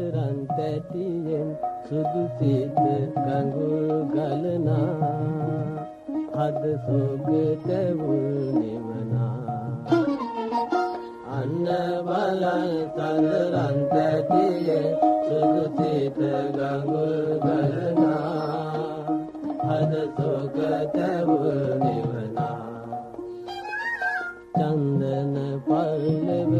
චන්දරන් තැටියෙන් සුදු සිත ගඟුල් ගලනා හද සෝගට වූ නිවනා අන්න බලන් චන්දරන් තැටියෙන් සුදු සිත ගඟුල් ගලනා හද සෝගට වූ නිවනා චන්දන පල්ලව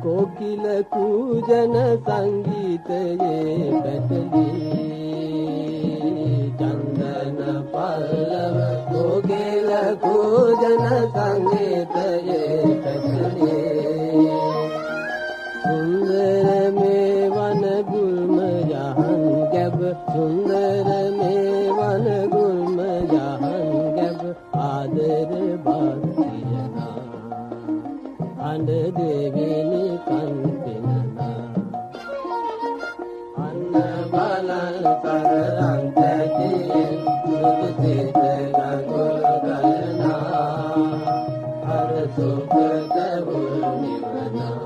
कोकिल कूजन संगीतये පැටලි චන්දන පල්ලව कोकिल कूजन संगीतये පැටලි සුන්දර මේ වන ගුල්ම යහන් ගැබ සුන්දර මේ වන ගුල්ම යහන් ගැබ ආදර බාසියනා අඬ දෙවිනි කන්පිනනා අන්න බලන් කරන් තැටියෙන් සුදු සිත ගඟුල් ගලනා අර සුඛත වූ නිවනා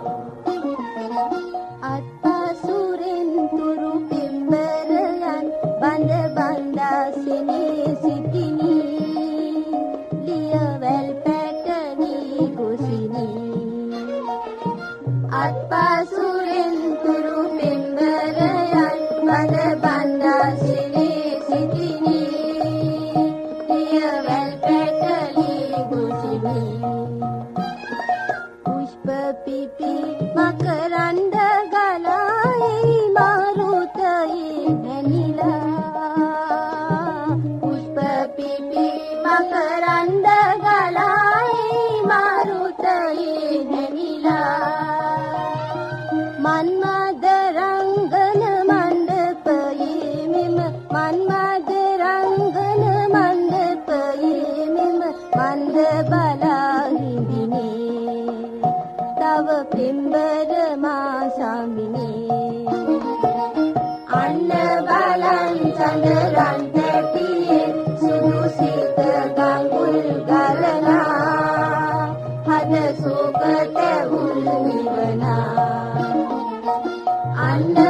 අත්පසුරෙන් තුරු පිම්බරයන් බඳ බඳා සිනේ සිටිනි ලියවැල් පැටනි කුසිනි අත්පසුරෙන් තුරු පිම්බරයන් බඳ බඳා සිනේ සිටිනි ලියවැල් පැටනි කුසිනි පුෂ්ප පිපි මකරන්ද ගලායි මාරුතයි නැනිලා පුෂ්ප පිපි මකරන්ද ගලායි මාරුතයි නැනිලා මන්මද රංගන මණ්ඩපයේ මෙම මන්මද රංගන මණ්ඩපයේ මෙම මන්ද බලා හිඳිනේ තව පෙම්බර මා සමිනේ අන්න බලන් චන්දරන් තැටියෙන් සුදු සිත ගඟුල් ගලනා හද සුඛත වූ නිවනා අන්න